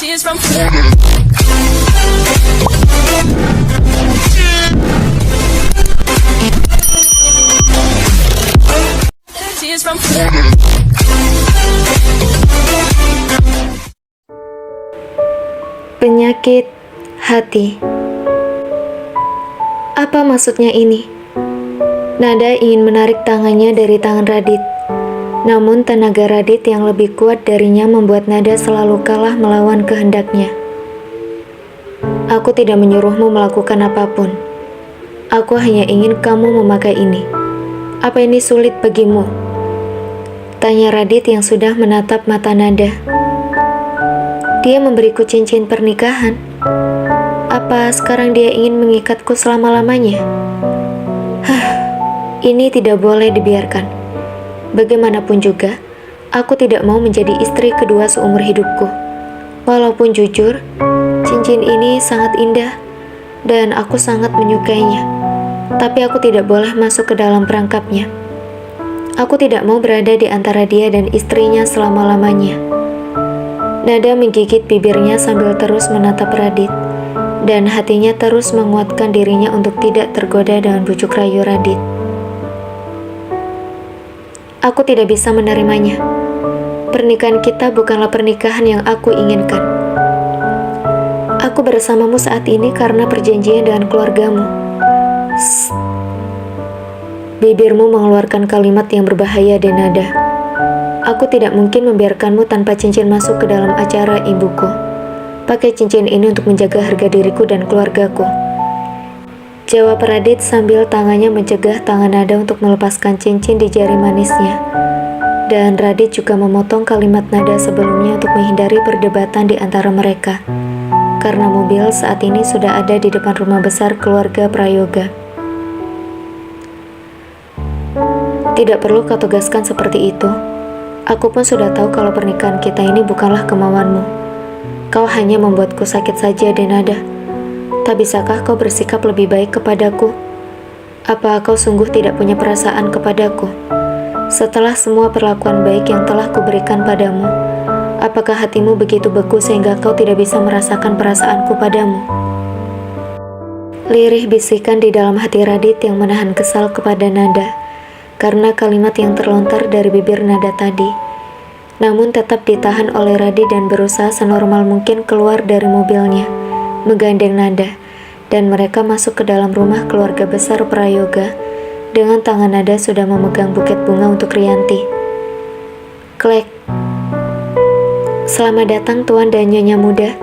Tears from Tears from Penyakit hati. Apa maksudnya ini? Nada ingin menarik tangannya dari tangan Radit. Namun tenaga Radit yang lebih kuat darinya membuat Nada selalu kalah melawan kehendaknya. Aku tidak menyuruhmu melakukan apapun. Aku hanya ingin kamu memakai ini. Apa ini sulit bagimu? Tanya Radit yang sudah menatap mata Nada. Dia memberiku cincin pernikahan. Apa sekarang dia ingin mengikatku selama-lamanya? Ini tidak boleh dibiarkan. Bagaimanapun juga, aku tidak mau menjadi istri kedua seumur hidupku. Walaupun jujur, cincin ini sangat indah dan aku sangat menyukainya. Tapi aku tidak boleh masuk ke dalam perangkapnya. Aku tidak mau berada di antara dia dan istrinya selama-lamanya. Nada menggigit bibirnya sambil terus menatap Radit, dan hatinya terus menguatkan dirinya untuk tidak tergoda dengan bujuk rayu Radit. Aku tidak bisa menerimanya. Pernikahan kita bukanlah pernikahan yang aku inginkan. Aku bersamamu saat ini karena perjanjian dengan keluargamu. Sst. Bibirmu mengeluarkan kalimat yang berbahaya, Denada. Aku tidak mungkin membiarkanmu tanpa cincin masuk ke dalam acara ibuku. Pakai cincin ini untuk menjaga harga diriku dan keluargaku. Jawab Radit sambil tangannya mencegah tangan Nada untuk melepaskan cincin di jari manisnya. Dan Radit juga memotong kalimat Nada sebelumnya untuk menghindari perdebatan di antara mereka. Karena mobil saat ini sudah ada di depan rumah besar keluarga Prayoga. Tidak perlu kau tegaskan seperti itu. Aku pun sudah tahu kalau pernikahan kita ini bukanlah kemauanmu. Kau hanya membuatku sakit saja, Denada. Tak bisakah kau bersikap lebih baik kepadaku? Apa kau sungguh tidak punya perasaan kepadaku? Setelah semua perlakuan baik yang telah kuberikan padamu, apakah hatimu begitu beku sehingga kau tidak bisa merasakan perasaanku padamu? Lirih bisikan di dalam hati Radit yang menahan kesal kepada Nada karena kalimat yang terlontar dari bibir Nada tadi. Namun tetap ditahan oleh Radit dan berusaha senormal mungkin keluar dari mobilnya, menggandeng Nada, dan mereka masuk ke dalam rumah keluarga besar Prayoga dengan tangan Nada sudah memegang buket bunga untuk Rianti. Klek. Selamat datang Tuan dan Nyonya muda.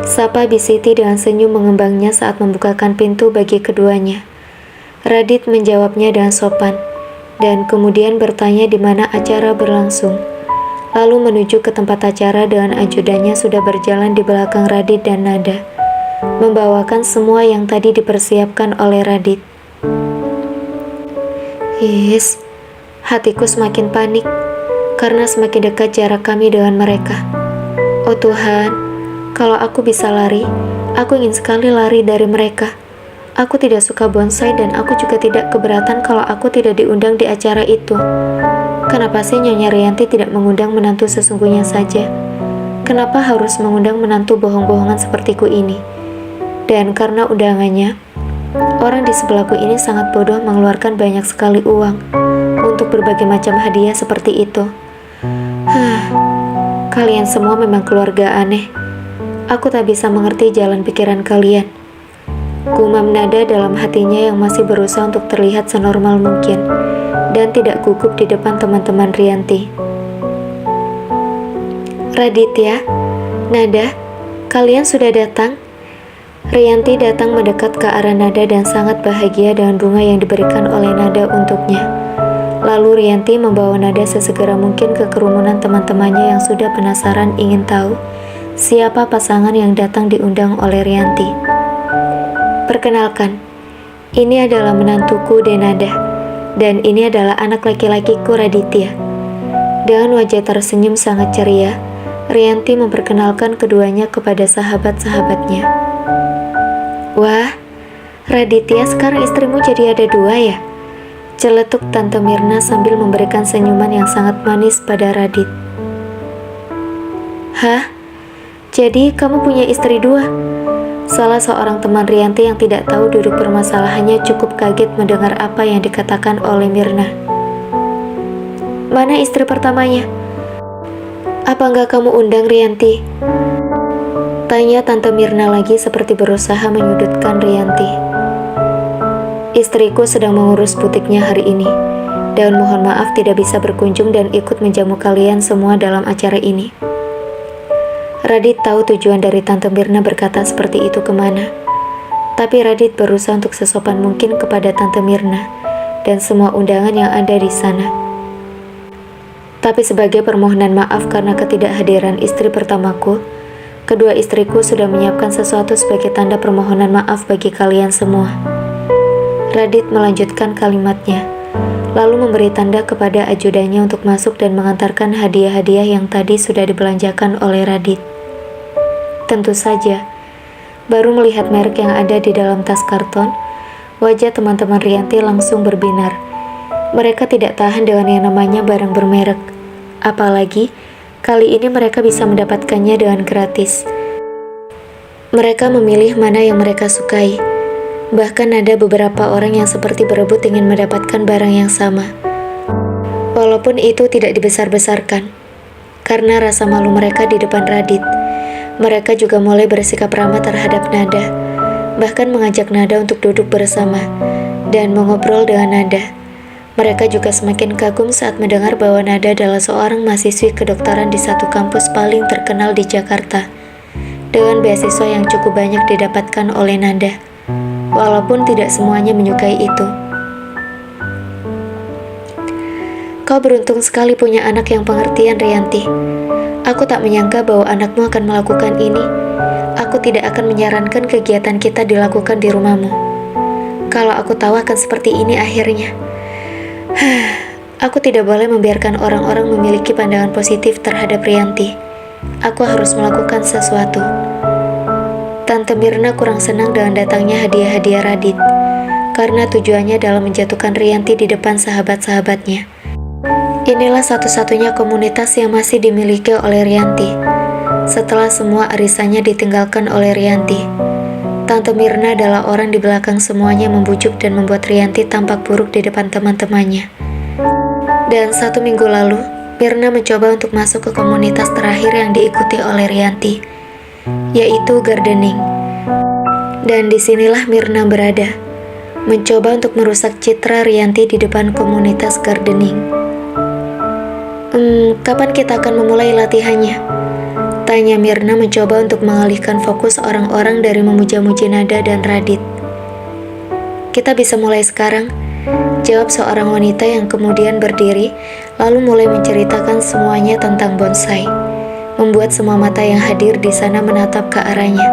Sapa Bisiti dengan senyum mengembangnya saat membukakan pintu bagi keduanya. Radit menjawabnya dengan sopan, dan kemudian bertanya di mana acara berlangsung. Lalu menuju ke tempat acara dengan ajudannya sudah berjalan di belakang Radit dan Nada, membawakan semua yang tadi dipersiapkan oleh Radit. Hatiku semakin panik, karena semakin dekat jarak kami dengan mereka. Oh Tuhan, kalau aku bisa lari, aku ingin sekali lari dari mereka. Aku tidak suka bonsai dan aku juga tidak keberatan kalau aku tidak diundang di acara itu. Kenapa sih Nyonya Rianti tidak mengundang menantu sesungguhnya saja? Kenapa harus mengundang menantu bohong-bohongan sepertiku ini? Dan karena undangannya, orang di sebelahku ini sangat bodoh mengeluarkan banyak sekali uang untuk berbagai macam hadiah seperti itu. Kalian semua memang keluarga aneh. Aku tak bisa mengerti jalan pikiran kalian. Gumam Nada dalam hatinya yang masih berusaha untuk terlihat senormal mungkin dan tidak gugup di depan teman-teman Rianti. Raditya, Nada, kalian sudah datang? Rianti datang mendekat ke arah Nada dan sangat bahagia dengan bunga yang diberikan oleh Nada untuknya. Lalu Rianti membawa Nada sesegera mungkin ke kerumunan teman-temannya yang sudah penasaran ingin tahu siapa pasangan yang datang diundang oleh Rianti. Perkenalkan, ini adalah menantuku Denada, dan ini adalah anak laki-lakiku Raditya. Dengan wajah tersenyum sangat ceria, Rianti memperkenalkan keduanya kepada sahabat-sahabatnya. Wah, Raditya, sekarang istrimu jadi ada dua ya? Celetuk Tante Mirna sambil memberikan senyuman yang sangat manis pada Radit. Hah? Jadi kamu punya istri dua? Salah seorang teman Rianti yang tidak tahu duduk permasalahannya cukup kaget mendengar apa yang dikatakan oleh Mirna. Mana istri pertamanya? Apa enggak kamu undang Rianti? Tanya Tante Mirna lagi seperti berusaha menyudutkan Rianti. Istriku sedang mengurus butiknya hari ini, dan mohon maaf tidak bisa berkunjung dan ikut menjamu kalian semua dalam acara ini. Radit tahu tujuan dari Tante Mirna berkata seperti itu kemana. Tapi Radit berusaha untuk sesopan mungkin kepada Tante Mirna dan semua undangan yang ada di sana. Tapi sebagai permohonan maaf karena ketidakhadiran istri pertamaku, kedua istriku sudah menyiapkan sesuatu sebagai tanda permohonan maaf bagi kalian semua. Radit melanjutkan kalimatnya, lalu memberi tanda kepada ajudannya untuk masuk dan mengantarkan hadiah-hadiah yang tadi sudah dibelanjakan oleh Radit. Tentu saja, baru melihat merek yang ada di dalam tas karton, wajah teman-teman Rianti langsung berbinar. Mereka tidak tahan dengan yang namanya barang bermerek. Apalagi, kali ini mereka bisa mendapatkannya dengan gratis. Mereka memilih mana yang mereka sukai. Bahkan ada beberapa orang yang seperti berebut ingin mendapatkan barang yang sama. Walaupun itu tidak dibesar-besarkan. Karena rasa malu mereka di depan Radit, mereka juga mulai bersikap ramah terhadap Nada. Bahkan mengajak Nada untuk duduk bersama dan mengobrol dengan Nada. Mereka juga semakin kagum saat mendengar bahwa Nada adalah seorang mahasiswi kedokteran di satu kampus paling terkenal di Jakarta, dengan beasiswa yang cukup banyak didapatkan oleh Nada. Walaupun tidak semuanya menyukai itu. Kau beruntung sekali punya anak yang pengertian, Rianti. Aku tak menyangka bahwa anakmu akan melakukan ini. Aku tidak akan menyarankan kegiatan kita dilakukan di rumahmu. Kalau aku tahu akan seperti ini akhirnya. Aku tidak boleh membiarkan orang-orang memiliki pandangan positif terhadap Rianti. Aku harus melakukan sesuatu. Tante Mirna kurang senang dengan datangnya hadiah-hadiah Radit, karena tujuannya adalah menjatuhkan Rianti di depan sahabat-sahabatnya. Inilah satu-satunya komunitas yang masih dimiliki oleh Rianti, setelah semua arisannya ditinggalkan oleh Rianti. Tante Mirna adalah orang di belakang semuanya membujuk dan membuat Rianti tampak buruk di depan teman-temannya. Dan 1 minggu lalu, Mirna mencoba untuk masuk ke komunitas terakhir yang diikuti oleh Rianti, yaitu gardening. Dan disinilah Mirna berada, mencoba untuk merusak citra Rianti di depan komunitas gardening. Kapan kita akan memulai latihannya? Tanya Mirna mencoba untuk mengalihkan fokus orang-orang dari memuja-muji Nada dan Radit. Kita bisa mulai sekarang, jawab seorang wanita yang kemudian berdiri, lalu mulai menceritakan semuanya tentang bonsai, membuat semua mata yang hadir di sana menatap ke arahnya,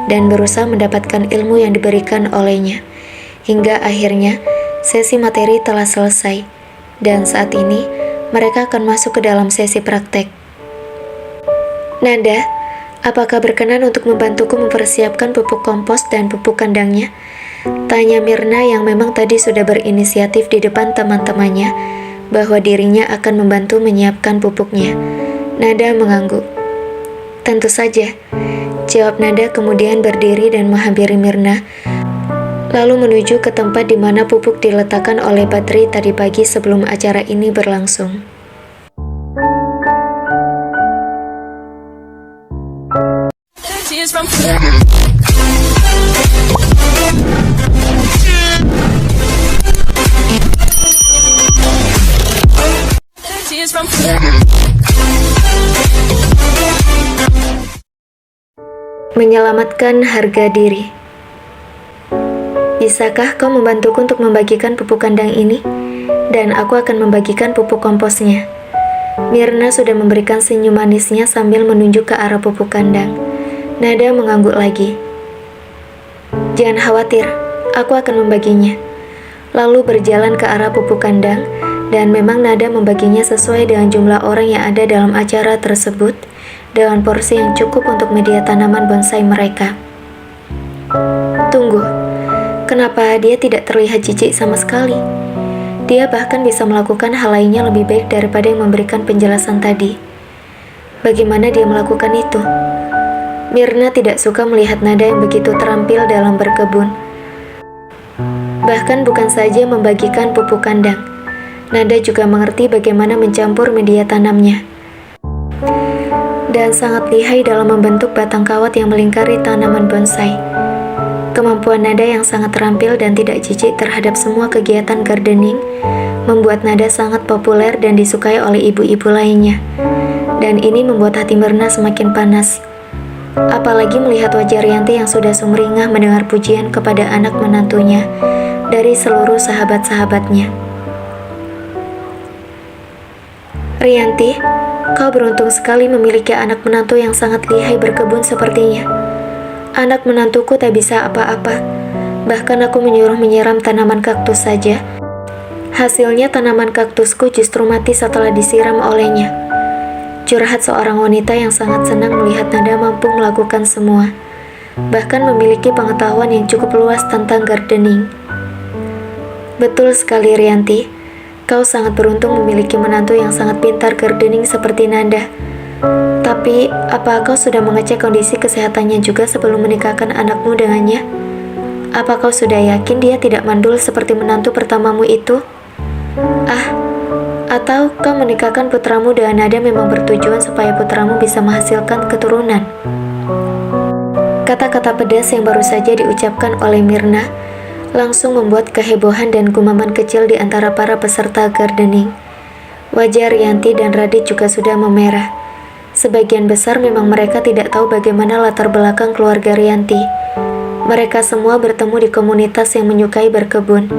dan berusaha mendapatkan ilmu yang diberikan olehnya. Hingga akhirnya, sesi materi telah selesai, dan saat ini, mereka akan masuk ke dalam sesi praktek. Nada, apakah berkenan untuk membantuku mempersiapkan pupuk kompos dan pupuk kandangnya? Tanya Mirna yang memang tadi sudah berinisiatif di depan teman-temannya, bahwa dirinya akan membantu menyiapkan pupuknya. Nada mengangguk. Tentu saja, jawab Nada kemudian berdiri dan menghampiri Mirna, lalu menuju ke tempat di mana pupuk diletakkan oleh Badri tadi pagi sebelum acara ini berlangsung. Tears from Tears from Menyelamatkan harga diri. Bisakah kau membantuku untuk membagikan pupuk kandang ini? Dan aku akan membagikan pupuk komposnya. Mirna sudah memberikan senyum manisnya sambil menunjuk ke arah pupuk kandang. Nada mengangguk lagi. Jangan khawatir, aku akan membaginya. Lalu berjalan ke arah pupuk kandang, dan memang Nada membaginya sesuai dengan jumlah orang yang ada dalam acara tersebut, dengan porsi yang cukup untuk media tanaman bonsai mereka. Tunggu, kenapa dia tidak terlihat jijik sama sekali? Dia bahkan bisa melakukan hal lainnya lebih baik daripada yang memberikan penjelasan tadi. Bagaimana dia melakukan itu? Mirna tidak suka melihat Nada yang begitu terampil dalam berkebun. Bahkan bukan saja membagikan pupuk kandang, Nada juga mengerti bagaimana mencampur media tanamnya. Dan sangat lihai dalam membentuk batang kawat yang melingkari tanaman bonsai. Kemampuan Nada yang sangat terampil dan tidak jijik terhadap semua kegiatan gardening membuat Nada sangat populer dan disukai oleh ibu-ibu lainnya. Dan ini membuat hati Mirna semakin panas. Apalagi melihat wajah Rianti yang sudah sumringah mendengar pujian kepada anak menantunya dari seluruh sahabat-sahabatnya. Rianti, kau beruntung sekali memiliki anak menantu yang sangat lihai berkebun sepertinya. Anak menantuku tak bisa apa-apa. Bahkan aku menyuruh menyiram tanaman kaktus saja. Hasilnya tanaman kaktusku justru mati setelah disiram olehnya. Curhat seorang wanita yang sangat senang melihat Nada mampu melakukan semua, bahkan memiliki pengetahuan yang cukup luas tentang gardening. Betul sekali Rianti, kau sangat beruntung memiliki menantu yang sangat pintar gardening seperti Nada. Tapi, apa kau sudah mengecek kondisi kesehatannya juga sebelum menikahkan anakmu dengannya? Apa kau sudah yakin dia tidak mandul seperti menantu pertamamu itu? Atau kau menikahkan putramu dengan Nada memang bertujuan supaya putramu bisa menghasilkan keturunan? Kata-kata pedas yang baru saja diucapkan oleh Mirna langsung membuat kehebohan dan gumaman kecil di antara para peserta gardening. Wajah Rianti dan Radit juga sudah memerah. Sebagian besar memang mereka tidak tahu bagaimana latar belakang keluarga Rianti. Mereka semua bertemu di komunitas yang menyukai berkebun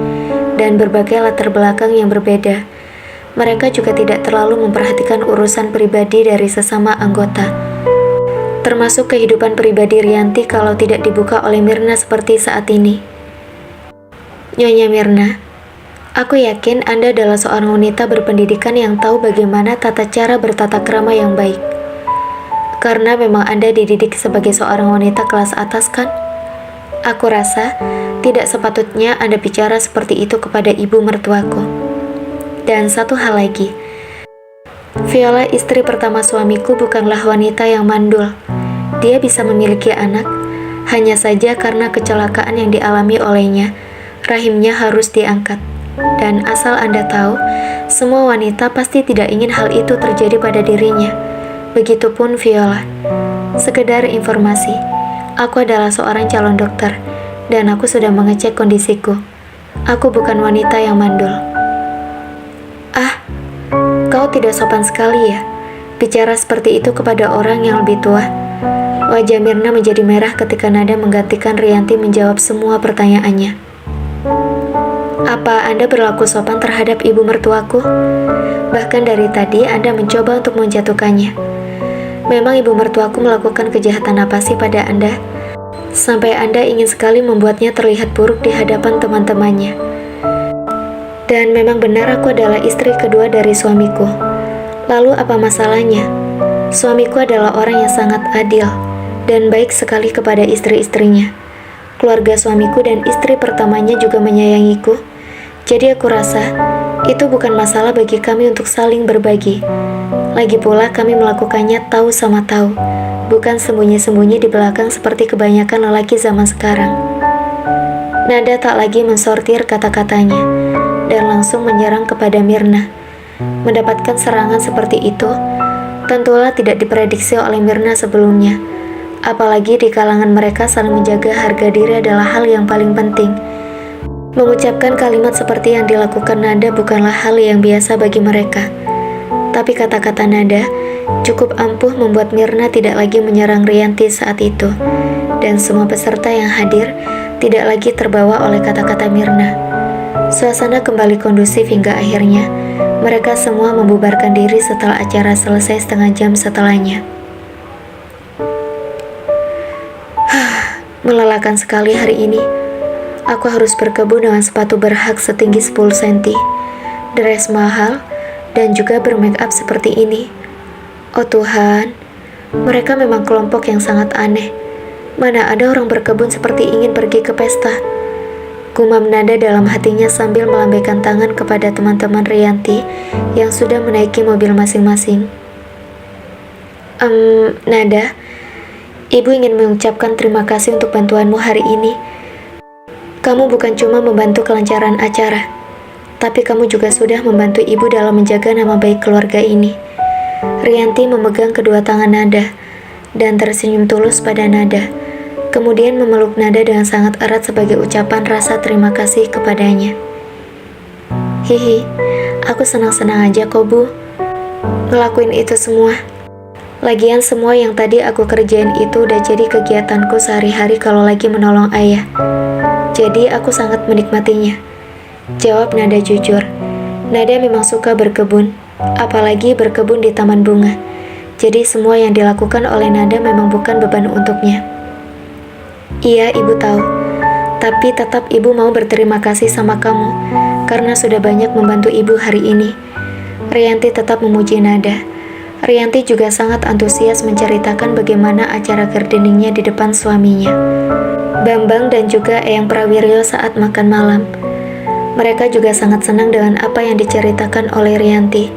dan berbagai latar belakang yang berbeda. Mereka juga tidak terlalu memperhatikan urusan pribadi dari sesama anggota, termasuk kehidupan pribadi Rianti kalau tidak dibuka oleh Mirna seperti saat ini. Nyonya Mirna, aku yakin Anda adalah seorang wanita berpendidikan yang tahu bagaimana tata cara bertata krama yang baik. Karena memang Anda dididik sebagai seorang wanita kelas atas kan? Aku rasa tidak sepatutnya Anda bicara seperti itu kepada ibu mertuaku. Dan satu hal lagi, Viola istri pertama suamiku bukanlah wanita yang mandul. Dia bisa memiliki anak, hanya saja karena kecelakaan yang dialami olehnya, rahimnya harus diangkat. Dan asal Anda tahu, semua wanita pasti tidak ingin hal itu terjadi pada dirinya. Begitupun Viola. Sekedar informasi, aku adalah seorang calon dokter, dan aku sudah mengecek kondisiku. Aku bukan wanita yang mandul. Kau tidak sopan sekali ya, bicara seperti itu kepada orang yang lebih tua. Wajah Mirna menjadi merah ketika Nada menggantikan Rianti menjawab semua pertanyaannya. Apa Anda berlaku sopan terhadap ibu mertuaku? Bahkan dari tadi Anda mencoba untuk menjatuhkannya. Memang ibu mertuaku melakukan kejahatan apa sih pada Anda? Sampai Anda ingin sekali membuatnya terlihat buruk di hadapan teman-temannya. Dan memang benar aku adalah istri kedua dari suamiku. Lalu apa masalahnya? Suamiku adalah orang yang sangat adil dan baik sekali kepada istri-istrinya. Keluarga suamiku dan istri pertamanya juga menyayangiku. Jadi aku rasa itu bukan masalah bagi kami untuk saling berbagi. Lagi pula kami melakukannya tahu sama tahu, bukan sembunyi-sembunyi di belakang seperti kebanyakan lelaki zaman sekarang. Nada tak lagi mensortir kata-katanya dan langsung menyerang kepada Mirna. Mendapatkan serangan seperti itu tentulah tidak diprediksi oleh Mirna sebelumnya. Apalagi di kalangan mereka saling menjaga harga diri adalah hal yang paling penting. Mengucapkan kalimat seperti yang dilakukan Nada bukanlah hal yang biasa bagi mereka. Tapi kata-kata Nada cukup ampuh membuat Mirna tidak lagi menyerang Rianti saat itu. Dan semua peserta yang hadir tidak lagi terbawa oleh kata-kata Mirna. Suasana kembali kondusif hingga akhirnya mereka semua membubarkan diri setelah acara selesai setengah jam setelahnya. Melelahkan sekali hari ini. Aku harus berkebun dengan sepatu berhak setinggi 10 cm, dress mahal, dan juga bermake up seperti ini. Oh Tuhan, mereka memang kelompok yang sangat aneh. Mana ada orang berkebun seperti ingin pergi ke pesta. Gumam Nada dalam hatinya sambil melambaikan tangan kepada teman-teman Rianti yang sudah menaiki mobil masing-masing. Nada, Ibu ingin mengucapkan terima kasih untuk bantuanmu hari ini. Kamu bukan cuma membantu kelancaran acara, tapi kamu juga sudah membantu ibu dalam menjaga nama baik keluarga ini. Rianti memegang kedua tangan Nada dan tersenyum tulus pada Nada. Kemudian memeluk Nada dengan sangat erat sebagai ucapan rasa terima kasih kepadanya. Hihi, aku senang-senang aja kok Bu, ngelakuin itu semua. Lagian semua yang tadi aku kerjain itu udah jadi kegiatanku sehari-hari kalau lagi menolong ayah. Jadi aku sangat menikmatinya, jawab Nada jujur. Nada memang suka berkebun, apalagi berkebun di taman bunga. Jadi semua yang dilakukan oleh Nada memang bukan beban untuknya. Iya, ibu tahu. Tapi tetap ibu mau berterima kasih sama kamu, karena sudah banyak membantu ibu hari ini. Rianti tetap memuji Nada. Rianti juga sangat antusias menceritakan bagaimana acara gardeningnya di depan suaminya, Bambang dan juga Eyang Prawiryo saat makan malam. Mereka juga sangat senang dengan apa yang diceritakan oleh Rianti,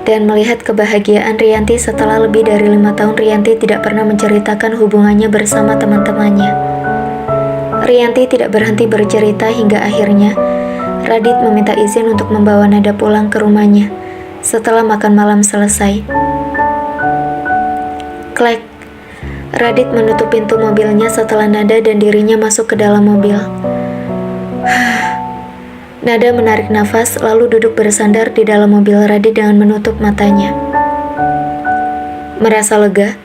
dan melihat kebahagiaan Rianti setelah lebih dari 5 tahun Rianti tidak pernah menceritakan hubungannya bersama teman-temannya. Rianti tidak berhenti bercerita hingga akhirnya Radit meminta izin untuk membawa Nada pulang ke rumahnya setelah makan malam selesai. Klek. Radit menutup pintu mobilnya setelah Nada dan dirinya masuk ke dalam mobil. Nada menarik nafas lalu duduk bersandar di dalam mobil Radit dengan menutup matanya. Merasa lega,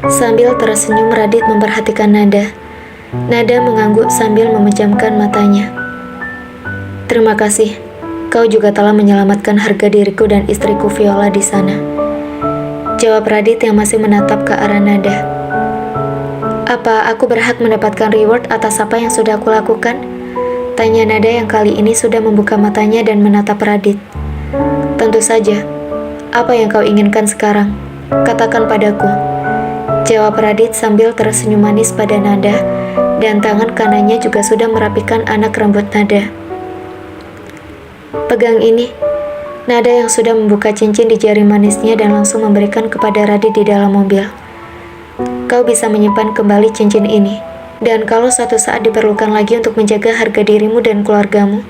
sambil tersenyum Radit memperhatikan Nada. Nada mengangguk sambil memejamkan matanya. Terima kasih, kau juga telah menyelamatkan harga diriku dan istriku Viola di sana, jawab Radit yang masih menatap ke arah Nada. Apa aku berhak mendapatkan reward atas apa yang sudah aku lakukan? Tanya Nada yang kali ini sudah membuka matanya dan menatap Radit. Tentu saja. Apa yang kau inginkan sekarang? Katakan padaku, jawab Radit sambil tersenyum manis pada Nada, dan tangan kanannya juga sudah merapikan anak rambut Nada. Pegang ini. Nada yang sudah membuka cincin di jari manisnya dan langsung memberikan kepada Radit di dalam mobil. Kau bisa menyimpan kembali cincin ini, dan kalau suatu saat diperlukan lagi untuk menjaga harga dirimu dan keluargamu,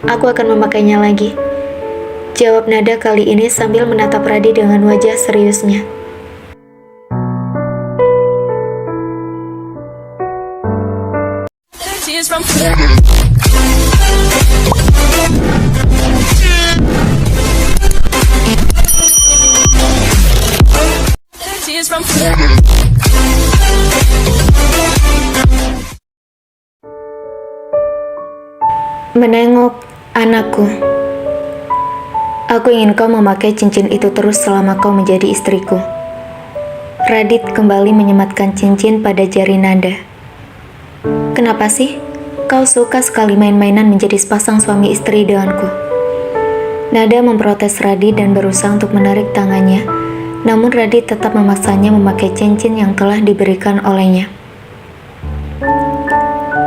aku akan memakainya lagi, jawab Nada kali ini sambil menatap Radit dengan wajah seriusnya. Tears from Tears from Menengok anakku. Aku ingin kau memakai cincin itu terus selama kau menjadi istriku. Radit kembali menyematkan cincin pada jari Nada. Kenapa sih? Kau suka sekali main-mainan menjadi sepasang suami istri denganku. Nada memprotes Radit dan berusaha untuk menarik tangannya, namun Radit tetap memaksanya memakai cincin yang telah diberikan olehnya.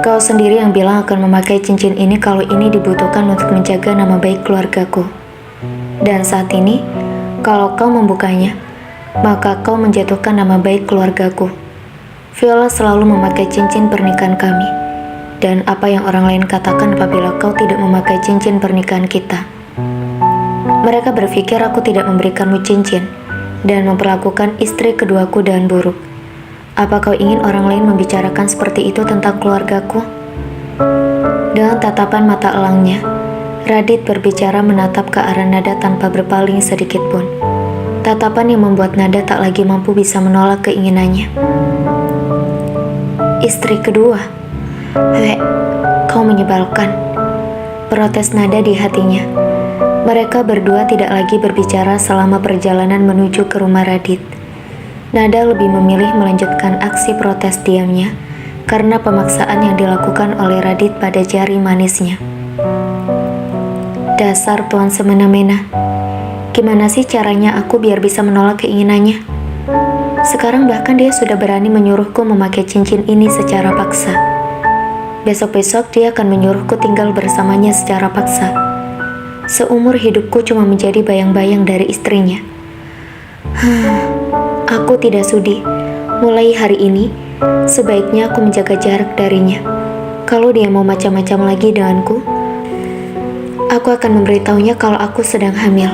Kau sendiri yang bilang akan memakai cincin ini kalau ini dibutuhkan untuk menjaga nama baik keluargaku. Dan saat ini, kalau kau membukanya, maka kau menjatuhkan nama baik keluargaku. Viola selalu memakai cincin pernikahan kami. Dan apa yang orang lain katakan apabila kau tidak memakai cincin pernikahan kita? Mereka berpikir aku tidak memberikanmu cincin dan memperlakukan istri keduaku dengan buruk. Apa kau ingin orang lain membicarakan seperti itu tentang keluargaku? Dengan tatapan mata elangnya, Radit berbicara menatap ke arah Nada tanpa berpaling sedikit pun. Tatapan yang membuat Nada tak lagi mampu bisa menolak keinginannya. Istri kedua? Kau menyebalkan, protes Nada di hatinya. Mereka berdua tidak lagi berbicara selama perjalanan menuju ke rumah Radit. Nada lebih memilih melanjutkan aksi protes diamnya karena pemaksaan yang dilakukan oleh Radit pada jari manisnya. Dasar tuan semena-mena. Gimana sih caranya aku biar bisa menolak keinginannya? Sekarang bahkan dia sudah berani menyuruhku memakai cincin ini secara paksa. Besok-besok dia akan menyuruhku tinggal bersamanya secara paksa. Seumur hidupku cuma menjadi bayang-bayang dari istrinya. Aku tidak sudi. Mulai hari ini, Sebaiknya aku menjaga jarak darinya. Kalau dia mau macam-macam lagi denganku, aku akan memberitahunya kalau aku sedang hamil.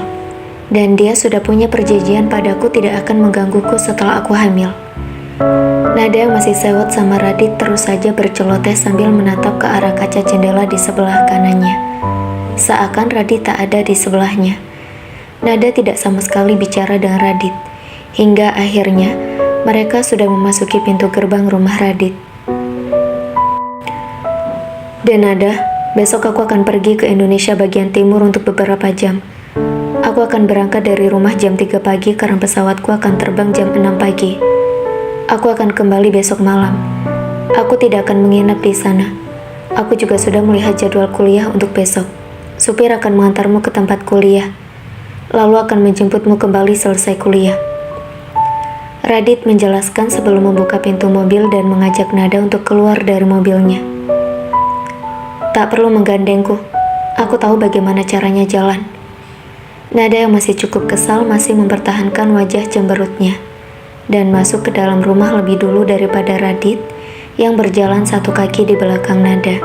Dan dia sudah punya perjanjian padaku tidak akan menggangguku setelah aku hamil. Nada yang masih sewot sama Radit terus saja berceloteh sambil menatap ke arah kaca jendela di sebelah kanannya. Seakan Radit tak ada di sebelahnya. Nada tidak sama sekali bicara dengan Radit. Hingga akhirnya mereka sudah memasuki pintu gerbang rumah Radit. Dan Nada, besok aku akan pergi ke Indonesia bagian timur untuk beberapa jam. Aku akan berangkat dari rumah jam 3 pagi karena pesawatku akan terbang jam 6 pagi. Aku akan kembali besok malam. Aku tidak akan menginap di sana. Aku juga sudah melihat jadwal kuliah untuk besok. Supir akan mengantarmu ke tempat kuliah, lalu akan menjemputmu kembali selesai kuliah. Radit menjelaskan sebelum membuka pintu mobil dan mengajak Nada untuk keluar dari mobilnya. Tak perlu menggandengku, aku tahu bagaimana caranya jalan. Nada yang masih cukup kesal masih mempertahankan wajah cemberutnya dan masuk ke dalam rumah lebih dulu daripada Radit yang berjalan satu kaki di belakang Nada.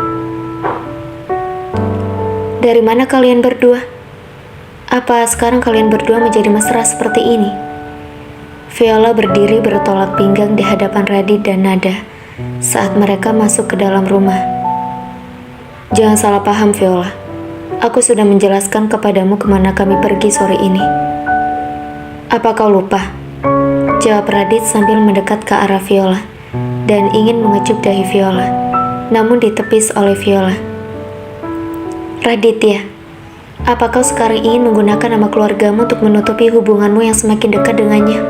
Dari mana kalian berdua? Apa sekarang kalian berdua menjadi mesra seperti ini? Viola berdiri bertolak pinggang di hadapan Radit dan Nada saat mereka masuk ke dalam rumah. Jangan salah paham, Viola. Aku sudah menjelaskan kepadamu kemana kami pergi sore ini. Apa kau lupa? Jawab Radit sambil mendekat ke arah Viola dan ingin mengecup dahi Viola, namun ditepis oleh Viola. Radit ya, apa kau sekarang ingin menggunakan nama keluargamu untuk menutupi hubunganmu yang semakin dekat dengannya?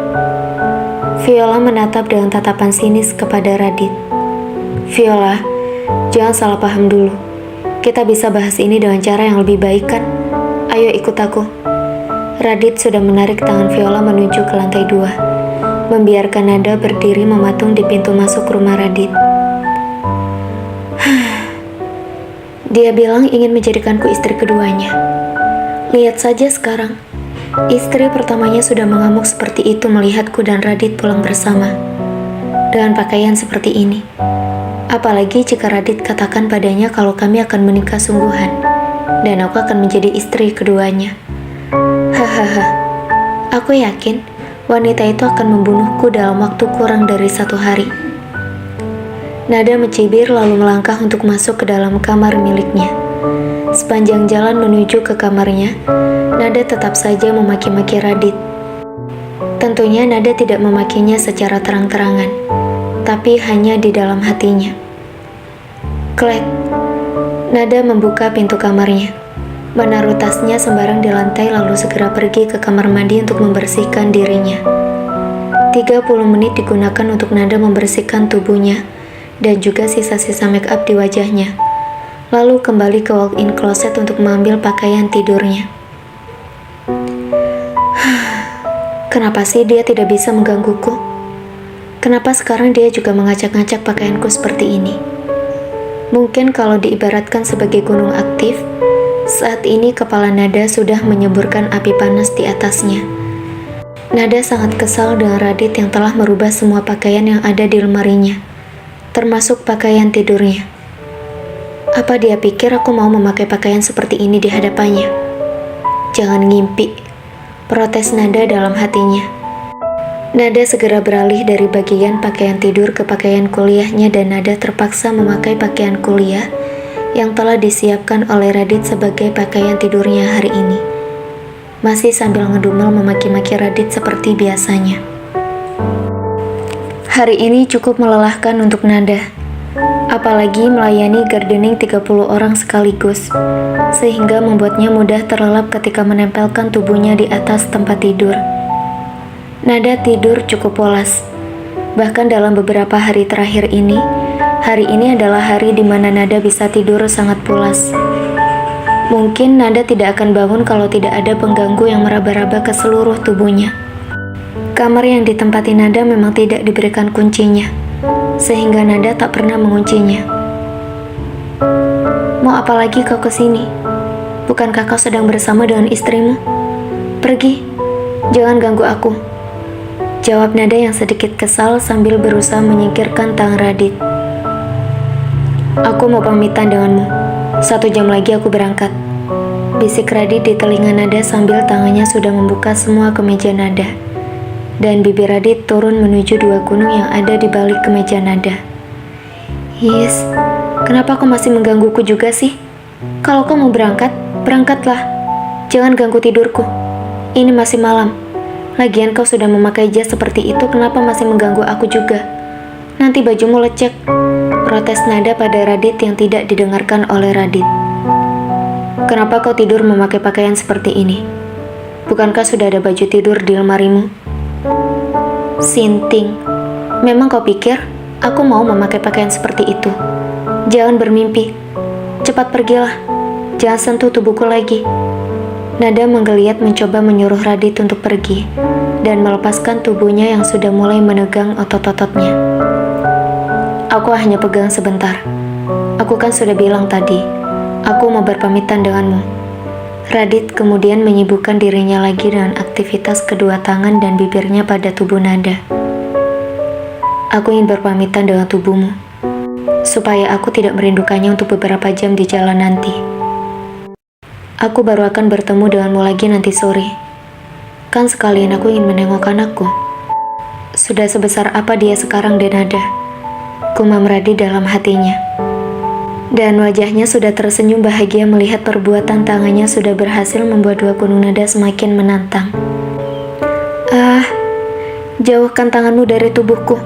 Viola menatap dengan tatapan sinis kepada Radit. Viola, jangan salah paham dulu. Kita bisa bahas ini dengan cara yang lebih baik kan? Ayo ikut aku. Radit sudah menarik tangan Viola menuju ke lantai 2, membiarkan Nada berdiri mematung di pintu masuk rumah Radit. Dia bilang ingin menjadikanku istri keduanya. Lihat saja sekarang, istri pertamanya sudah mengamuk seperti itu melihatku dan Radit pulang bersama dengan pakaian seperti ini. Apalagi jika Radit katakan padanya kalau kami akan menikah sungguhan dan aku akan menjadi istri keduanya. Hahaha, aku yakin wanita itu akan membunuhku dalam waktu kurang dari 1 hari. Nada mencibir lalu melangkah untuk masuk ke dalam kamar miliknya. Sepanjang jalan menuju ke kamarnya, Nada tetap saja memaki-maki Radit. Tentunya Nada tidak memakinya secara terang-terangan, tapi hanya di dalam hatinya. Klek. Nada membuka pintu kamarnya, menaruh tasnya sembarang di lantai lalu segera pergi ke kamar mandi untuk membersihkan dirinya. 30 menit digunakan untuk Nada membersihkan tubuhnya dan juga sisa-sisa make up di wajahnya, lalu kembali ke walk-in closet untuk mengambil pakaian tidurnya. Kenapa sih dia tidak bisa menggangguku? Kenapa sekarang dia juga mengacak-ngacak pakaianku seperti ini? Mungkin kalau diibaratkan sebagai gunung aktif, saat ini kepala Nada sudah menyemburkan api panas di atasnya. Nada sangat kesal dengan Radit yang telah merubah semua pakaian yang ada di lemarinya, termasuk pakaian tidurnya. Apa dia pikir aku mau memakai pakaian seperti ini di hadapannya? Jangan ngimpi, protes Nada dalam hatinya. Nada segera beralih dari bagian pakaian tidur ke pakaian kuliahnya dan Nada terpaksa memakai pakaian kuliah yang telah disiapkan oleh Radit sebagai pakaian tidurnya hari ini. Masih sambil ngedumel memaki-maki Radit seperti biasanya. Hari ini cukup melelahkan untuk Nada. Apalagi melayani gardening 30 orang sekaligus, sehingga membuatnya mudah terlelap ketika menempelkan tubuhnya di atas tempat tidur. Nada tidur cukup pulas. Bahkan dalam beberapa hari terakhir ini, hari ini adalah hari di mana Nada bisa tidur sangat pulas. Mungkin Nada tidak akan bangun kalau tidak ada pengganggu yang meraba-raba ke seluruh tubuhnya. Kamar yang ditempati Nada memang tidak diberikan kuncinya, sehingga Nada tak pernah menguncinya. Mau apa lagi kau kesini? Bukankah kau sedang bersama dengan istrimu? Pergi, jangan ganggu aku. Jawab nada yang sedikit kesal sambil berusaha menyingkirkan tangan Radit. Aku mau pamitan denganmu. 1 jam lagi aku berangkat. Bisik Radit di telinga Nada sambil tangannya sudah membuka semua kemeja Nada. Dan bibir Radit turun menuju 2 gunung yang ada di balik kemeja Nada. Yes, kenapa kau masih menggangguku juga sih? Kalau kau mau berangkat, berangkatlah. Jangan ganggu tidurku. Ini masih malam. Lagian kau sudah memakai jas seperti itu, kenapa masih mengganggu aku juga? Nanti bajumu lecek. Protes Nada pada Radit yang tidak didengarkan oleh Radit. Kenapa kau tidur memakai pakaian seperti ini? Bukankah sudah ada baju tidur di lemarimu? Sinting, memang kau pikir aku mau memakai pakaian seperti itu? Jangan bermimpi. Cepat pergilah. Jangan sentuh tubuhku lagi. Nada menggeliat mencoba menyuruh Radit untuk pergi dan melepaskan tubuhnya yang sudah mulai menegang otot-ototnya. Aku hanya pegang sebentar. Aku kan sudah bilang tadi, aku mau berpamitan denganmu. Radit kemudian menyibukkan dirinya lagi dengan aktivitas kedua tangan dan bibirnya pada tubuh Nada. Aku ingin berpamitan dengan tubuhmu, supaya aku tidak merindukannya untuk beberapa jam di jalan nanti. Aku baru akan bertemu denganmu lagi nanti sore. Kan sekalian aku ingin menengok anakku. Sudah sebesar apa dia sekarang, Nada? Gumam Radit dalam hatinya. Dan wajahnya sudah tersenyum bahagia melihat perbuatan tangannya sudah berhasil membuat 2 gunung Nada semakin menantang. Jauhkan tanganmu dari tubuhku.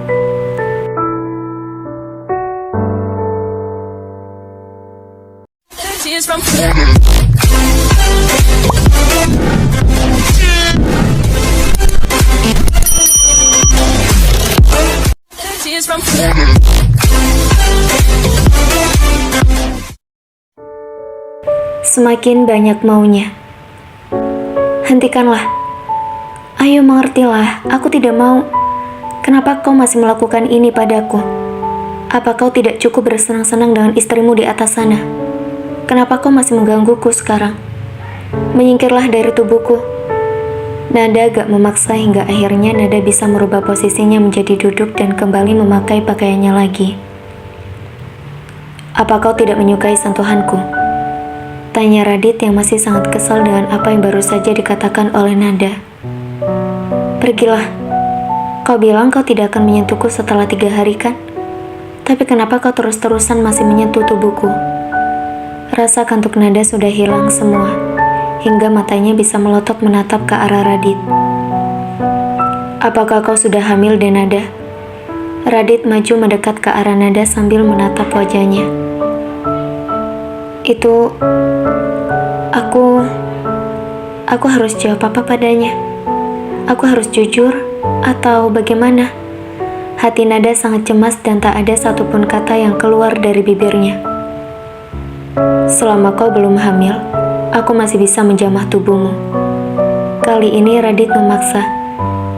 Tears from Tears from Semakin banyak maunya. Hentikanlah. Ayo mengertilah, aku tidak mau. Kenapa kau masih melakukan ini padaku? Apa kau tidak cukup bersenang-senang dengan istrimu di atas sana? Kenapa kau masih menggangguku sekarang? Menyingkirlah dari tubuhku. Nada agak memaksa hingga akhirnya Nada bisa merubah posisinya menjadi duduk dan kembali memakai pakaiannya lagi. Apa kau tidak menyukai sentuhanku? Tanya Radit yang masih sangat kesal dengan apa yang baru saja dikatakan oleh Nada. Pergilah. Kau bilang kau tidak akan menyentuhku setelah 3 hari kan? Tapi kenapa kau terus-terusan masih menyentuh tubuhku? Rasa kantuk Nada sudah hilang semua, hingga matanya bisa melotot menatap ke arah Radit. Apakah kau sudah hamil, Nada? Radit maju mendekat ke arah Nada sambil menatap wajahnya. Itu... Aku harus jawab apa padanya? Aku harus jujur atau bagaimana? Hati Nada sangat cemas dan tak ada satupun kata yang keluar dari bibirnya. Selama kau belum hamil, aku masih bisa menjamah tubuhmu. Kali ini Radit memaksa,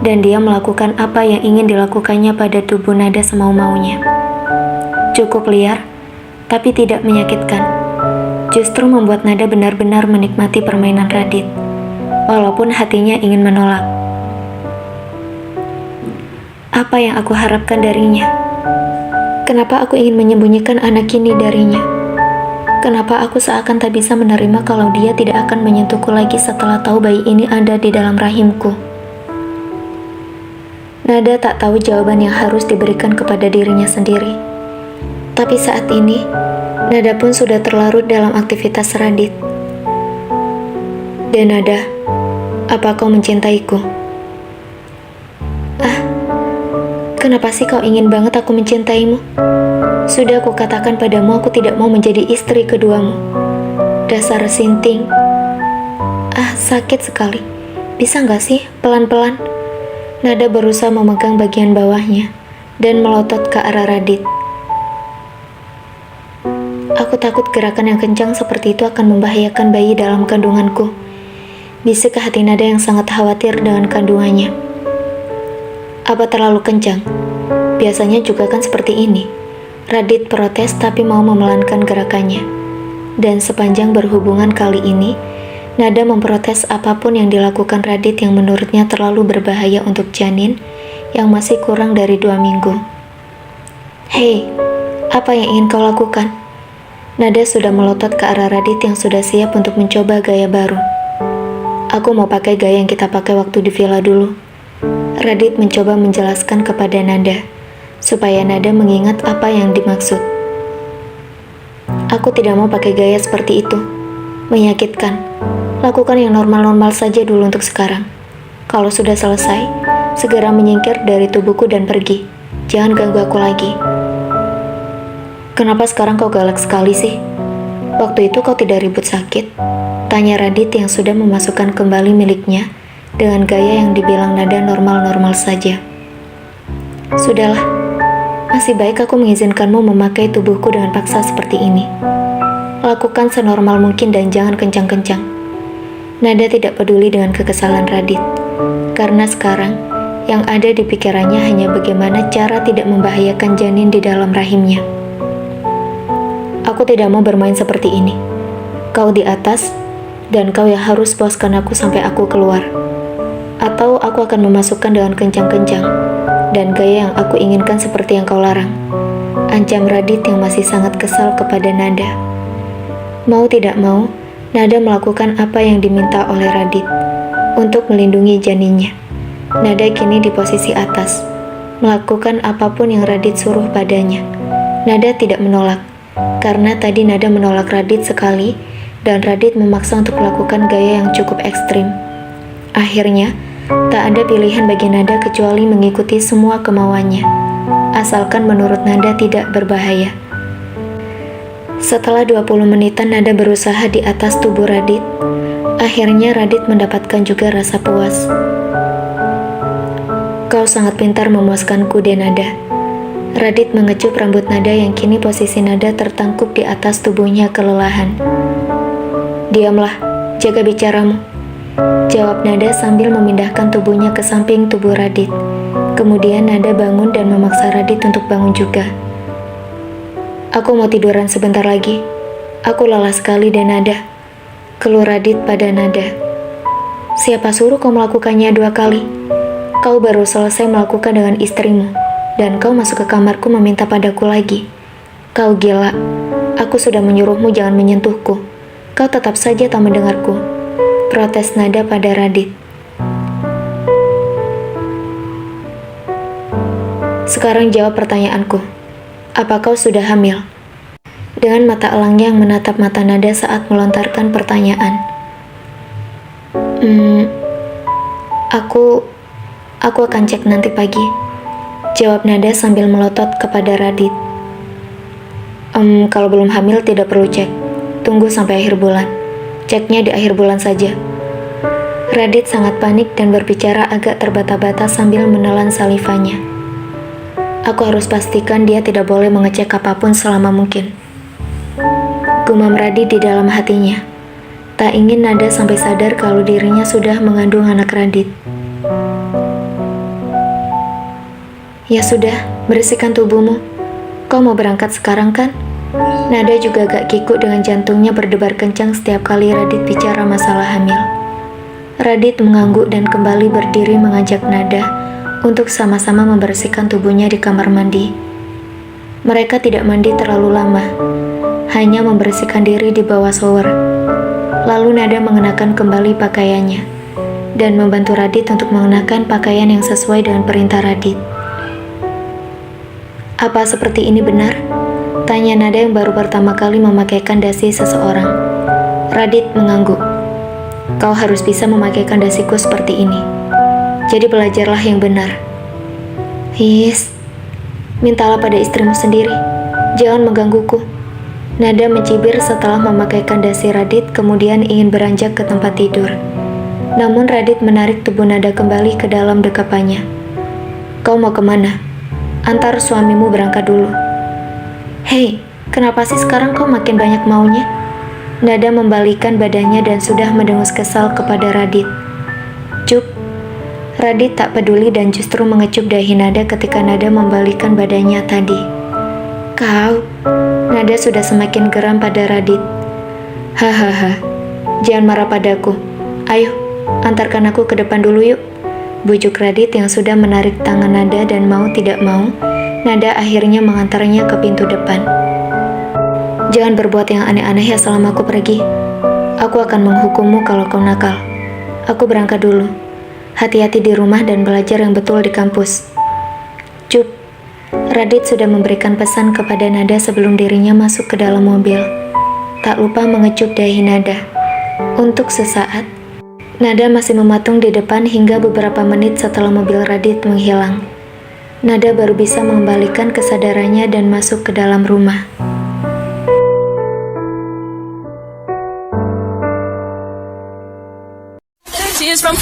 dan dia melakukan apa yang ingin dilakukannya pada tubuh Nada semau-maunya. Cukup liar, tapi tidak menyakitkan. Justru membuat Nada benar-benar menikmati permainan Radit, walaupun hatinya ingin menolak. Apa yang aku harapkan darinya? Kenapa aku ingin menyembunyikan anak ini darinya? Kenapa aku seakan tak bisa menerima kalau dia tidak akan menyentuhku lagi setelah tahu bayi ini ada di dalam rahimku? Nada tak tahu jawaban yang harus diberikan kepada dirinya sendiri. Tapi saat ini, Nada pun sudah terlarut dalam aktivitas Radit. Dan Nada, apa kau mencintaiku? Kenapa sih kau ingin banget aku mencintaimu? Sudah aku katakan padamu aku tidak mau menjadi istri keduamu. Dasar sinting. Sakit sekali. Bisa gak sih pelan-pelan? Nada berusaha memegang bagian bawahnya dan melotot ke arah Radit. Aku takut gerakan yang kencang seperti itu akan membahayakan bayi dalam kandunganku. Bisik ke hati Nada yang sangat khawatir dengan kandungannya. Apa terlalu kencang? Biasanya juga kan seperti ini. Radit protes tapi mau memelankan gerakannya. Dan sepanjang berhubungan kali ini, Nada memprotes apapun yang dilakukan Radit yang menurutnya terlalu berbahaya untuk janin yang masih kurang dari 2 minggu. Hei, apa yang ingin kau lakukan? Nada sudah melotot ke arah Radit yang sudah siap untuk mencoba gaya baru. Aku mau pakai gaya yang kita pakai waktu di villa dulu. Radit mencoba menjelaskan kepada Nada, supaya Nada mengingat apa yang dimaksud. Aku tidak mau pakai gaya seperti itu. Menyakitkan. Lakukan yang normal-normal saja dulu untuk sekarang. Kalau sudah selesai, segera menyingkir dari tubuhku dan pergi. Jangan ganggu aku lagi. Kenapa sekarang kau galak sekali sih? Waktu itu kau tidak ribut sakit? Tanya Radit yang sudah memasukkan kembali miliknya dengan gaya yang dibilang Nada normal-normal saja. Sudahlah, masih baik aku mengizinkanmu memakai tubuhku dengan paksa seperti ini. Lakukan senormal mungkin dan jangan kencang-kencang. Nada tidak peduli dengan kekesalan Radit, karena sekarang yang ada di pikirannya hanya bagaimana cara tidak membahayakan janin di dalam rahimnya. Aku tidak mau bermain seperti ini. Kau di atas, dan kau yang harus puaskan aku sampai aku keluar. Atau aku akan memasukkan dengan kencang-kencang, dan gaya yang aku inginkan seperti yang kau larang. Ancam Radit yang masih sangat kesal kepada Nada. Mau tidak mau, Nada melakukan apa yang diminta oleh Radit untuk melindungi janinnya. Nada kini di posisi atas, melakukan apapun yang Radit suruh padanya. Nada tidak menolak. Karena tadi Nada menolak Radit sekali dan Radit memaksa untuk melakukan gaya yang cukup ekstrim. Akhirnya, tak ada pilihan bagi Nada kecuali mengikuti semua kemauannya, asalkan menurut Nada tidak berbahaya. Setelah 20 menitan Nada berusaha di atas tubuh Radit, akhirnya Radit mendapatkan juga rasa puas. Kau sangat pintar memuaskanku, Nada. Radit mengecup rambut Nada yang kini posisi Nada tertangkup di atas tubuhnya kelelahan. Diamlah, jaga bicaramu, jawab Nada sambil memindahkan tubuhnya ke samping tubuh Radit. Kemudian Nada bangun dan memaksa Radit untuk bangun juga. Aku mau tiduran sebentar lagi. Aku lelah sekali, Nada. Keluh Radit pada Nada. Siapa suruh kau melakukannya 2 kali? Kau baru selesai melakukan dengan istrimu. Dan kau masuk ke kamarku meminta padaku lagi. Kau gila. Aku sudah menyuruhmu jangan menyentuhku. Kau tetap saja tak mendengarku. Protes Nada pada Radit. Sekarang jawab pertanyaanku. Apa kau sudah hamil? Dengan mata elangnya yang menatap mata Nada saat melontarkan pertanyaan. Aku akan cek nanti pagi. Jawab Nada sambil melotot kepada Radit. Kalau belum hamil tidak perlu cek. Tunggu sampai akhir bulan. Ceknya di akhir bulan saja. Radit sangat panik dan berbicara agak terbata-bata sambil menelan salivanya. Aku harus pastikan dia tidak boleh mengecek apapun selama mungkin. Gumam Radit di dalam hatinya. Tak ingin Nada sampai sadar kalau dirinya sudah mengandung anak Radit. Ya sudah, bersihkan tubuhmu. Kau mau berangkat sekarang kan? Nada juga agak kikuk dengan jantungnya berdebar kencang setiap kali Radit bicara masalah hamil. Radit mengangguk dan kembali berdiri mengajak Nada untuk sama-sama membersihkan tubuhnya di kamar mandi. Mereka tidak mandi terlalu lama, hanya membersihkan diri di bawah shower. Lalu Nada mengenakan kembali pakaiannya dan membantu Radit untuk mengenakan pakaian yang sesuai dengan perintah Radit. Apa seperti ini benar? Tanya Nada yang baru pertama kali memakaikan dasi seseorang. Radit mengangguk. Kau harus bisa memakaikan dasiku seperti ini. Jadi belajarlah yang benar. Mintalah pada istrimu sendiri. Jangan menggangguku. Nada mencibir setelah memakaikan dasi Radit kemudian ingin beranjak ke tempat tidur. Namun Radit menarik tubuh Nada kembali ke dalam dekapannya. Kau mau kemana? Antar suamimu berangkat dulu. Hei, kenapa sih sekarang kau makin banyak maunya? Nada membalikkan badannya dan sudah mendengus kesal kepada Radit. Cup. Radit tak peduli dan justru mengecup dahi Nada ketika Nada membalikkan badannya tadi. Kau. Nada sudah semakin geram pada Radit. Hahaha. Jangan marah padaku. Ayo, antarkan aku ke depan dulu yuk. Bujuk Radit yang sudah menarik tangan Nada dan mau tidak mau, Nada akhirnya mengantarnya ke pintu depan. Jangan berbuat yang aneh-aneh ya selama aku pergi. Aku akan menghukummu kalau kau nakal. Aku berangkat dulu. Hati-hati di rumah dan belajar yang betul di kampus. Cup. Radit sudah memberikan pesan kepada Nada sebelum dirinya masuk ke dalam mobil. Tak lupa mengecup dahi Nada. Untuk sesaat, Nada masih mematung di depan hingga beberapa menit setelah mobil Radit menghilang. Nada baru bisa mengembalikan kesadarannya dan masuk ke dalam rumah. Tears from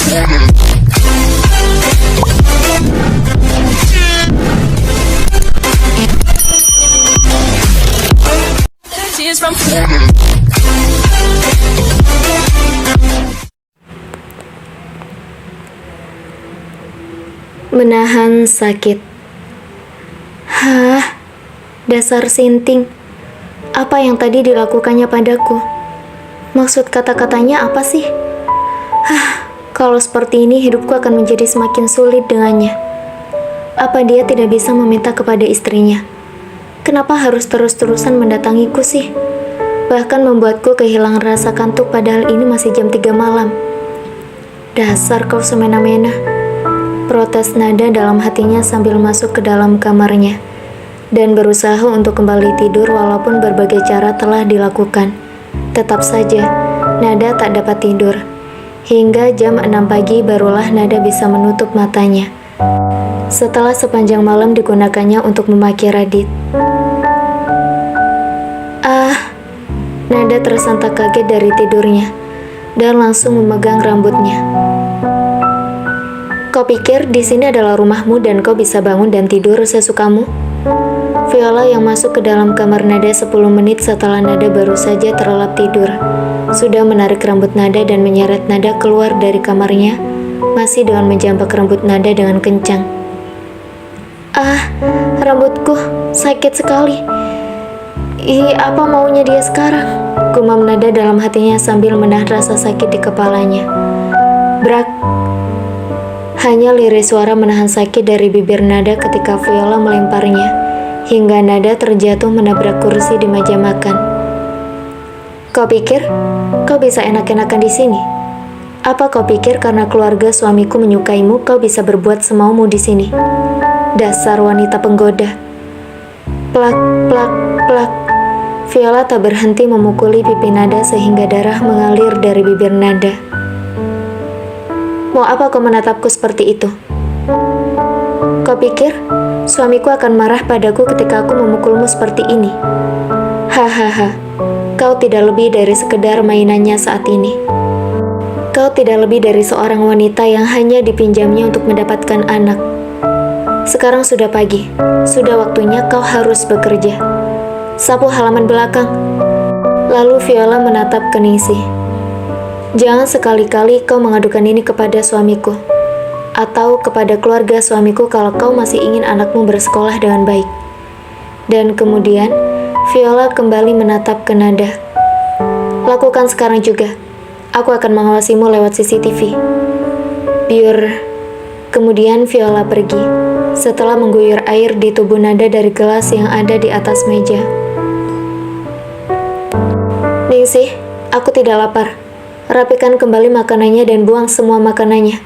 Tears from Menahan sakit. Hah, dasar sinting. Apa yang tadi dilakukannya padaku? Maksud kata-katanya apa sih? Kalau seperti ini hidupku akan menjadi semakin sulit dengannya. Apa dia tidak bisa meminta kepada istrinya? Kenapa harus terus-terusan mendatangiku sih? Bahkan membuatku kehilangan rasa kantuk padahal ini masih jam 3 malam. Dasar kau semena-mena. Protes Nada dalam hatinya sambil masuk ke dalam kamarnya dan berusaha untuk kembali tidur walaupun berbagai cara telah dilakukan. Tetap saja, Nada tak dapat tidur. Hingga jam 6 pagi barulah Nada bisa menutup matanya. Setelah sepanjang malam digunakannya untuk memaki Radit. Nada tersentak kaget dari tidurnya dan langsung memegang rambutnya. Kau pikir di sini adalah rumahmu dan kau bisa bangun dan tidur sesukamu? Viola yang masuk ke dalam kamar Nada 10 menit setelah Nada baru saja terlelap tidur, sudah menarik rambut Nada dan menyeret Nada keluar dari kamarnya, masih dengan menjambak rambut Nada dengan kencang. Rambutku sakit sekali. Apa maunya dia sekarang? Gumam Nada dalam hatinya sambil menahan rasa sakit di kepalanya. Brak. Hanya lirik suara menahan sakit dari bibir Nada ketika Viola melemparnya, hingga Nada terjatuh menabrak kursi di meja makan. Kau pikir kau bisa enak-enakan di sini? Apa kau pikir karena keluarga suamiku menyukaimu, kau bisa berbuat semaumu di sini? Dasar wanita penggoda. Plak, plak, plak. Viola tak berhenti memukuli pipi Nada sehingga darah mengalir dari bibir Nada. Mau apa kau menatapku seperti itu? Kau pikir suamiku akan marah padaku ketika aku memukulmu seperti ini? Hahaha, kau tidak lebih dari sekedar mainannya saat ini. Kau tidak lebih dari seorang wanita yang hanya dipinjamnya untuk mendapatkan anak. Sekarang sudah pagi, sudah waktunya kau harus bekerja. Sapu halaman belakang. Lalu Viola menatap ke Ningsih. Jangan sekali-kali kau mengadukan ini kepada suamiku atau kepada keluarga suamiku kalau kau masih ingin anakmu bersekolah dengan baik. Dan kemudian Viola kembali menatap ke Nada. Lakukan sekarang juga. Aku akan mengawasimu lewat CCTV. Biur. Kemudian Viola pergi setelah mengguyur air di tubuh Nada dari gelas yang ada di atas meja. Ningsih, aku tidak lapar. Rapikan kembali makanannya dan buang semua makanannya.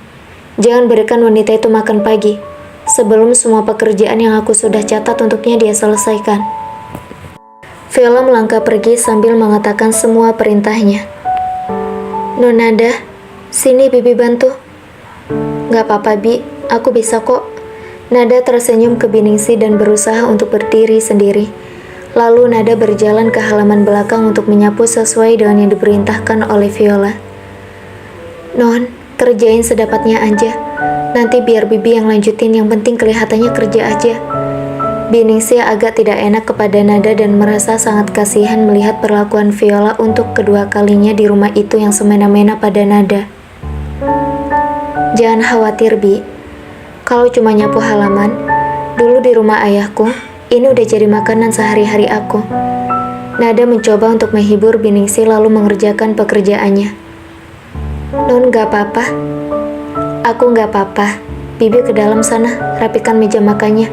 Jangan berikan wanita itu makan pagi, sebelum semua pekerjaan yang aku sudah catat untuknya dia selesaikan. Viola melangkah pergi sambil mengatakan semua perintahnya. Nada, sini Bibi bantu. Gak apa-apa Bi, aku bisa kok. Nada tersenyum ke Ningsih dan berusaha untuk berdiri sendiri. Lalu Nada berjalan ke halaman belakang untuk menyapu sesuai dengan yang diperintahkan oleh Viola. Non, kerjain sedapatnya aja. Nanti biar Bibi yang lanjutin, yang penting kelihatannya kerja aja. Ningsih agak tidak enak kepada Nada dan merasa sangat kasihan melihat perlakuan Viola untuk kedua kalinya di rumah itu yang semena-mena pada Nada. Jangan khawatir, Bi. Kalau cuma nyapu halaman, dulu di rumah ayahku, ini udah jadi makanan sehari-hari aku. Nada mencoba untuk menghibur Ningsih lalu mengerjakan pekerjaannya. Non, gak apa-apa. Aku gak apa-apa. Bibi ke dalam sana, rapikan meja makannya.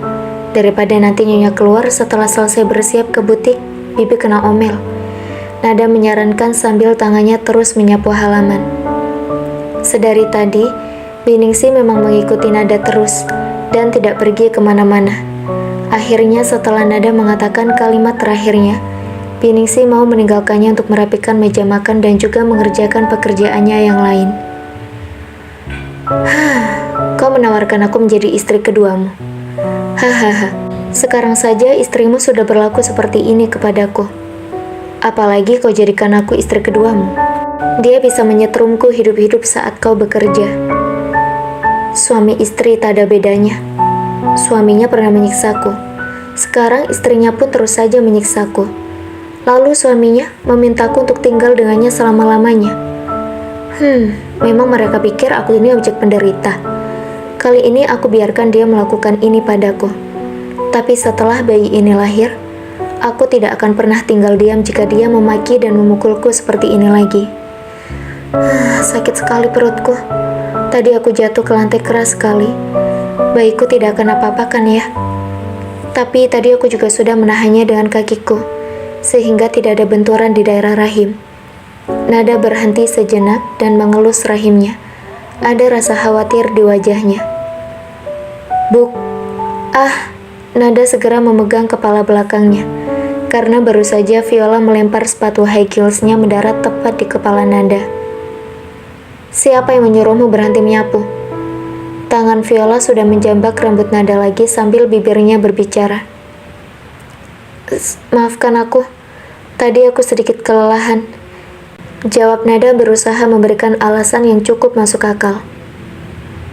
Daripada nanti Nyonya keluar setelah selesai bersiap ke butik, Bibi kena omel. Nada menyarankan sambil tangannya terus menyapu halaman. Sedari tadi, Biningsih memang mengikuti Nada terus dan tidak pergi kemana-mana. Akhirnya setelah Nada mengatakan kalimat terakhirnya, Biningsih mau meninggalkannya untuk merapikan meja makan dan juga mengerjakan pekerjaannya yang lain. Kau menawarkan aku menjadi istri keduamu. Hahaha, sekarang saja istrimu sudah berlaku seperti ini kepadaku. Apalagi kau jadikan aku istri keduamu. Dia bisa menyetrumku hidup-hidup saat kau bekerja. Suami istri tak ada bedanya. Suaminya pernah menyiksaku. Sekarang istrinya pun terus saja menyiksaku. Lalu suaminya memintaku untuk tinggal dengannya selama-lamanya. Memang mereka pikir aku ini objek penderita. Kali ini aku biarkan dia melakukan ini padaku. Tapi setelah bayi ini lahir, aku tidak akan pernah tinggal diam jika dia memaki dan memukulku seperti ini lagi. Sakit sekali perutku. Tadi aku jatuh ke lantai keras sekali. Bayiku tidak akan apa-apakan ya. Tapi tadi aku juga sudah menahannya dengan kakiku, sehingga tidak ada benturan di daerah rahim. Nada berhenti sejenak dan mengelus rahimnya. Ada rasa khawatir di wajahnya. Buk. Nada segera memegang kepala belakangnya, karena baru saja Viola melempar sepatu high heelsnya mendarat tepat di kepala Nada. Siapa yang menyuruhmu berhenti menyapu? Tangan Viola sudah menjambak rambut Nada lagi sambil bibirnya berbicara. Maafkan aku, tadi aku sedikit kelelahan. Jawab Nada berusaha memberikan alasan yang cukup masuk akal.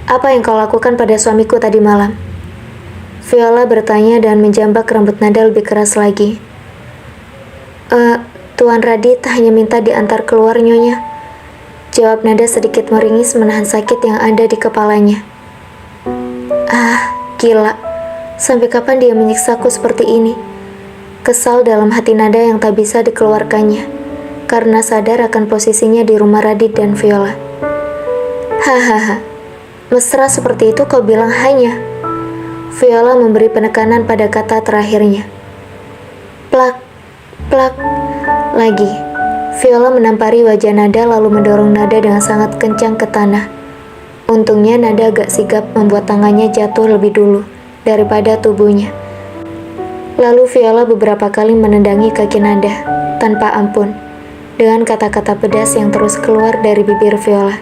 Apa yang kau lakukan pada suamiku tadi malam? Viola bertanya dan menjambak rambut Nada lebih keras lagi. Tuan Radit hanya minta diantar keluar Nyonya. Jawab Nada sedikit meringis menahan sakit yang ada di kepalanya. Gila. Sampai kapan dia menyiksaku seperti ini? Kesal dalam hati Nada yang tak bisa dikeluarkannya, karena sadar akan posisinya di rumah Radit dan Viola. Hahaha, mesra seperti itu kau bilang hanya. Viola memberi penekanan pada kata terakhirnya. Plak, plak, lagi. Viola menampari wajah Nada lalu mendorong Nada dengan sangat kencang ke tanah. Untungnya Nada agak sigap membuat tangannya jatuh lebih dulu daripada tubuhnya. Lalu Viola beberapa kali menendangi kaki Nada tanpa ampun, dengan kata-kata pedas yang terus keluar dari bibir Viola.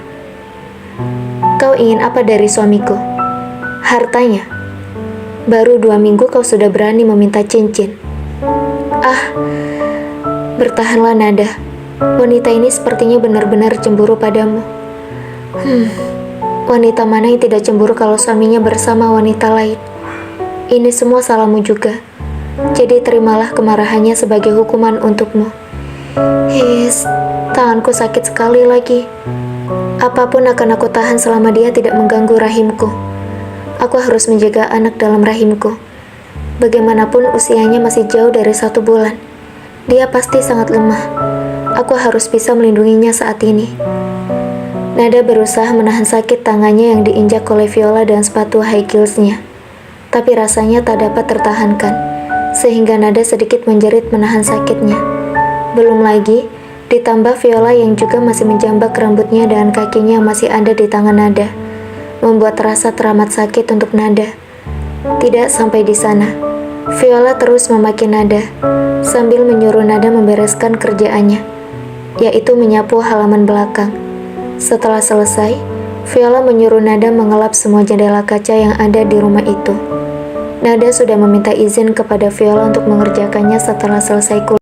Kau ingin apa dari suamiku? Hartanya. Baru 2 minggu kau sudah berani meminta cincin. Bertahanlah Nada. Wanita ini sepertinya benar-benar cemburu padamu. Wanita mana yang tidak cemburu kalau suaminya bersama wanita lain? Ini semua salahmu juga. Jadi terimalah kemarahannya sebagai hukuman untukmu. Tanganku sakit sekali lagi. Apapun akan aku tahan selama dia tidak mengganggu rahimku. Aku harus menjaga anak dalam rahimku. Bagaimanapun usianya masih jauh dari 1 bulan. Dia pasti sangat lemah. Aku harus bisa melindunginya saat ini. Nada berusaha menahan sakit tangannya yang diinjak oleh Viola dan sepatu high heelsnya. Tapi rasanya tak dapat tertahankan, sehingga Nada sedikit menjerit menahan sakitnya. Belum lagi, ditambah Viola yang juga masih menjambak rambutnya dan kakinya yang masih ada di tangan Nada, membuat rasa teramat sakit untuk Nada. Tidak sampai di sana, Viola terus memaki Nada, sambil menyuruh Nada membereskan kerjaannya, yaitu menyapu halaman belakang. Setelah selesai, Viola menyuruh Nada mengelap semua jendela kaca yang ada di rumah itu. Nada sudah meminta izin kepada Viola untuk mengerjakannya setelah selesai kuliah.